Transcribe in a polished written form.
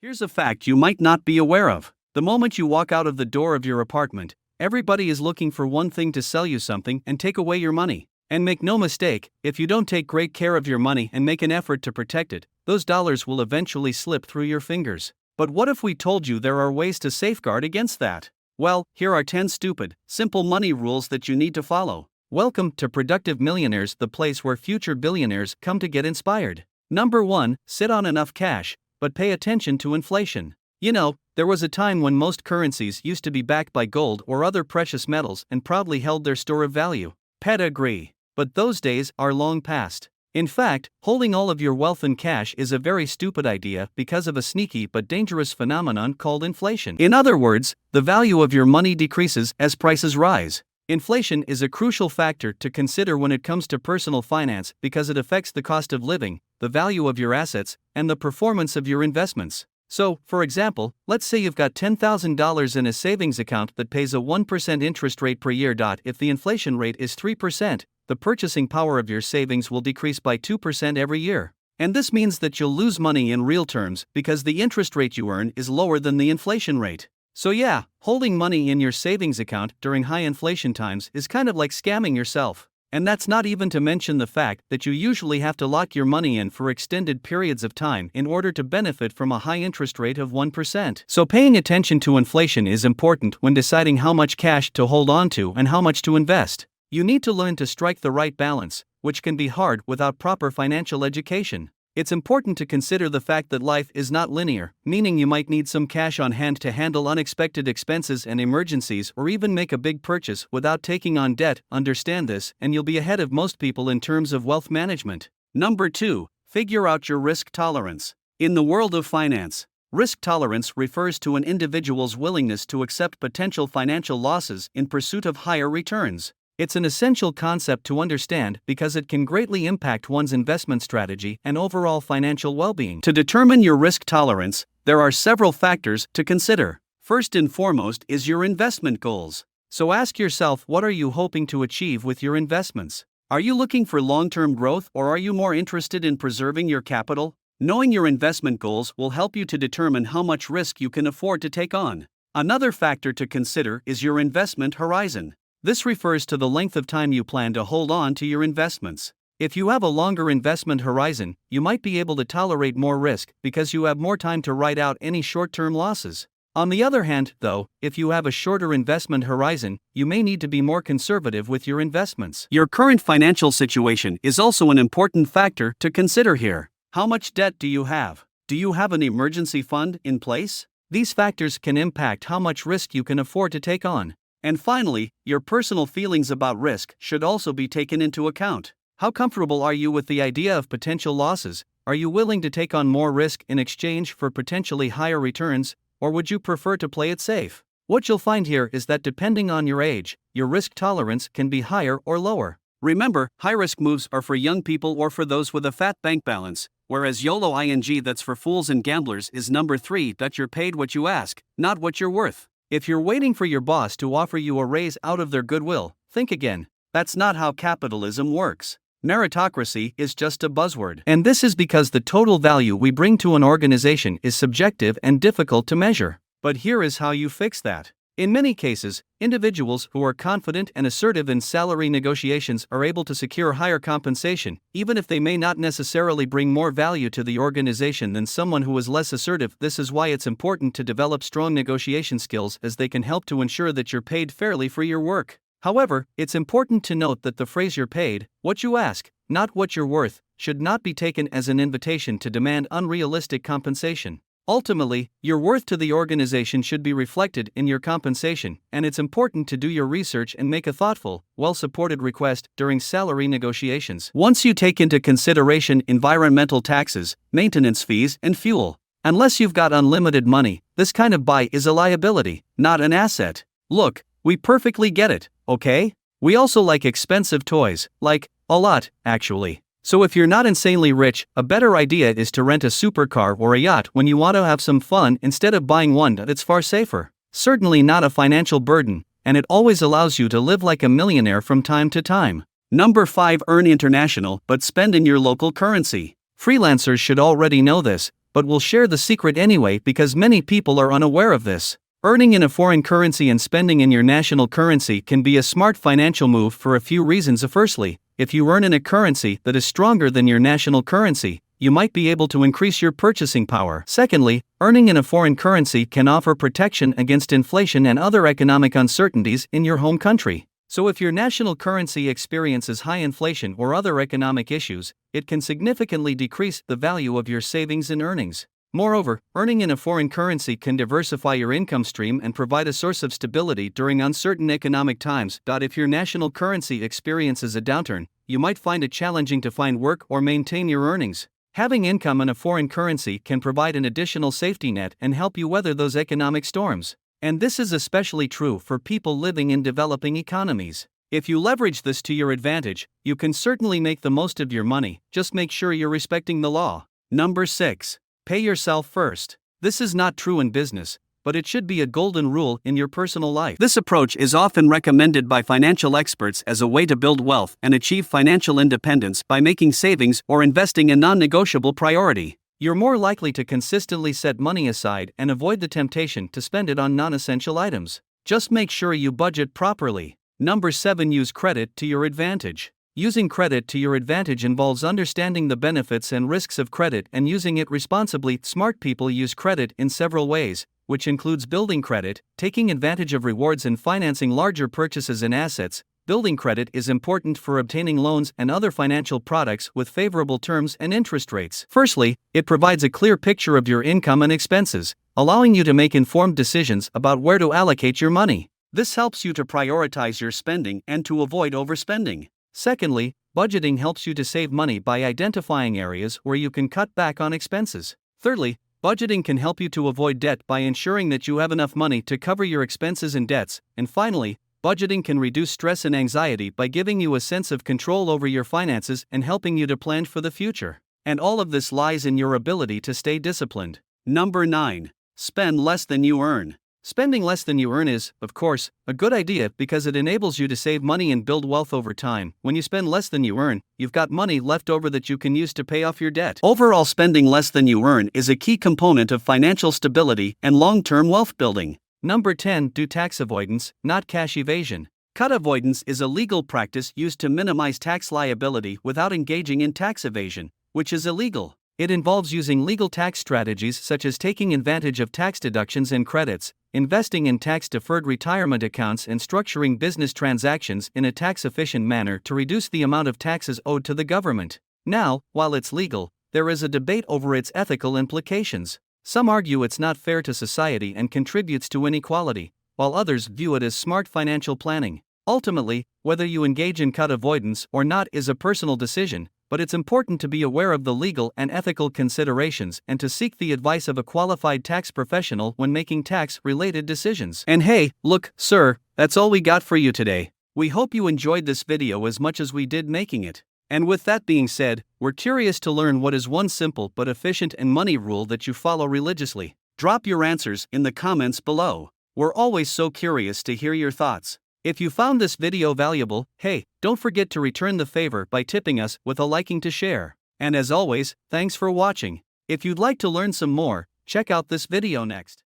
Here's a fact you might not be aware of. The moment you walk out of the door of your apartment, everybody is looking for one thing to sell you something and take away your money. And make no mistake, if you don't take great care of your money and make an effort to protect it, those dollars will eventually slip through your fingers. But what if we told you there are ways to safeguard against that? Well, here are 10 stupid, simple money rules that you need to follow. Welcome to Productive Millionaires, the place where future billionaires come to get inspired. Number 1, sit on enough cash, but pay attention to inflation. You know, there was a time when most currencies used to be backed by gold or other precious metals and proudly held their store of value. Pet agree. But those days are long past. In fact, holding all of your wealth in cash is a very stupid idea because of a sneaky but dangerous phenomenon called inflation. In other words, the value of your money decreases as prices rise. Inflation is a crucial factor to consider when it comes to personal finance because it affects the cost of living, the value of your assets, and the performance of your investments. So, for example, let's say you've got $10,000 in a savings account that pays a 1% interest rate per year. If the inflation rate is 3%, the purchasing power of your savings will decrease by 2% every year. And this means that you'll lose money in real terms because the interest rate you earn is lower than the inflation rate. So yeah, holding money in your savings account during high inflation times is kind of like scamming yourself. And that's not even to mention the fact that you usually have to lock your money in for extended periods of time in order to benefit from a high interest rate of 1%. So paying attention to inflation is important when deciding how much cash to hold on to and how much to invest. You need to learn to strike the right balance, which can be hard without proper financial education. It's important to consider the fact that life is not linear, meaning you might need some cash on hand to handle unexpected expenses and emergencies or even make a big purchase without taking on debt. Understand this, and you'll be ahead of most people in terms of wealth management. Number 2, figure out your risk tolerance. In the world of finance, risk tolerance refers to an individual's willingness to accept potential financial losses in pursuit of higher returns. It's an essential concept to understand because it can greatly impact one's investment strategy and overall financial well-being. To determine your risk tolerance, there are several factors to consider. First and foremost is your investment goals. So ask yourself, what are you hoping to achieve with your investments? Are you looking for long-term growth or are you more interested in preserving your capital? Knowing your investment goals will help you to determine how much risk you can afford to take on. Another factor to consider is your investment horizon. This refers to the length of time you plan to hold on to your investments. If you have a longer investment horizon, you might be able to tolerate more risk because you have more time to ride out any short-term losses. On the other hand, though, if you have a shorter investment horizon, you may need to be more conservative with your investments. Your current financial situation is also an important factor to consider here. How much debt do you have? Do you have an emergency fund in place? These factors can impact how much risk you can afford to take on. And finally, your personal feelings about risk should also be taken into account. How comfortable are you with the idea of potential losses? Are you willing to take on more risk in exchange for potentially higher returns, or would you prefer to play it safe? What you'll find here is that depending on your age, your risk tolerance can be higher or lower. Remember, high-risk moves are for young people or for those with a fat bank balance, whereas YOLO ing that's for fools and gamblers is number 3, that you're paid what you ask, not what you're worth. If you're waiting for your boss to offer you a raise out of their goodwill, think again. That's not how capitalism works. Meritocracy is just a buzzword. And this is because the total value we bring to an organization is subjective and difficult to measure. But here is how you fix that. In many cases, individuals who are confident and assertive in salary negotiations are able to secure higher compensation, even if they may not necessarily bring more value to the organization than someone who is less assertive. This is why it's important to develop strong negotiation skills, as they can help to ensure that you're paid fairly for your work. However, it's important to note that the phrase "you're paid what you ask, not what you're worth" should not be taken as an invitation to demand unrealistic compensation. Ultimately, your worth to the organization should be reflected in your compensation, and it's important to do your research and make a thoughtful, well-supported request during salary negotiations. Once you take into consideration environmental taxes, maintenance fees, and fuel, unless you've got unlimited money, this kind of buy is a liability, not an asset. Look, we perfectly get it, okay? We also like expensive toys, like, a lot, actually. So if you're not insanely rich, a better idea is to rent a supercar or a yacht when you want to have some fun instead of buying one that's far safer. Certainly not a financial burden, and it always allows you to live like a millionaire from time to time. Number 5, earn international but spend in your local currency. Freelancers should already know this, but we'll share the secret anyway because many people are unaware of this. Earning in a foreign currency and spending in your national currency can be a smart financial move for a few reasons. Firstly, if you earn in a currency that is stronger than your national currency, you might be able to increase your purchasing power. Secondly, earning in a foreign currency can offer protection against inflation and other economic uncertainties in your home country. So if your national currency experiences high inflation or other economic issues, it can significantly decrease the value of your savings and earnings. Moreover, earning in a foreign currency can diversify your income stream and provide a source of stability during uncertain economic times. If your national currency experiences a downturn, you might find it challenging to find work or maintain your earnings. Having income in a foreign currency can provide an additional safety net and help you weather those economic storms. And this is especially true for people living in developing economies. If you leverage this to your advantage, you can certainly make the most of your money, just make sure you're respecting the law. Number 6. Pay yourself first. This is not true in business, but it should be a golden rule in your personal life. This approach is often recommended by financial experts as a way to build wealth and achieve financial independence by making savings or investing a non-negotiable priority. You're more likely to consistently set money aside and avoid the temptation to spend it on non-essential items. Just make sure you budget properly. Number 7. Use credit to your advantage. Using credit to your advantage involves understanding the benefits and risks of credit and using it responsibly. Smart people use credit in several ways, which includes building credit, taking advantage of rewards, and financing larger purchases and assets. Building credit is important for obtaining loans and other financial products with favorable terms and interest rates. Firstly, it provides a clear picture of your income and expenses, allowing you to make informed decisions about where to allocate your money. This helps you to prioritize your spending and to avoid overspending. Secondly, budgeting helps you to save money by identifying areas where you can cut back on expenses. Thirdly, budgeting can help you to avoid debt by ensuring that you have enough money to cover your expenses and debts. And finally, budgeting can reduce stress and anxiety by giving you a sense of control over your finances and helping you to plan for the future. And all of this lies in your ability to stay disciplined. Number 9. Spend less than you earn. Spending less than you earn is, of course, a good idea because it enables you to save money and build wealth over time. When you spend less than you earn, you've got money left over that you can use to pay off your debt. Overall, spending less than you earn is a key component of financial stability and long-term wealth building. Number 10. Do tax avoidance, not cash evasion. Cut avoidance is a legal practice used to minimize tax liability without engaging in tax evasion, which is illegal. It involves using legal tax strategies such as taking advantage of tax deductions and credits, investing in tax-deferred retirement accounts, and structuring business transactions in a tax-efficient manner to reduce the amount of taxes owed to the government. Now, while it's legal, there is a debate over its ethical implications. Some argue it's not fair to society and contributes to inequality, while others view it as smart financial planning. Ultimately, whether you engage in cut avoidance or not is a personal decision, but it's important to be aware of the legal and ethical considerations and to seek the advice of a qualified tax professional when making tax-related decisions. And hey, look, sir, that's all we got for you today. We hope you enjoyed this video as much as we did making it. And with that being said, we're curious to learn what is one simple but efficient and money rule that you follow religiously. Drop your answers in the comments below. We're always so curious to hear your thoughts. If you found this video valuable, hey, don't forget to return the favor by tipping us with a liking to share. And as always, thanks for watching. If you'd like to learn some more, check out this video next.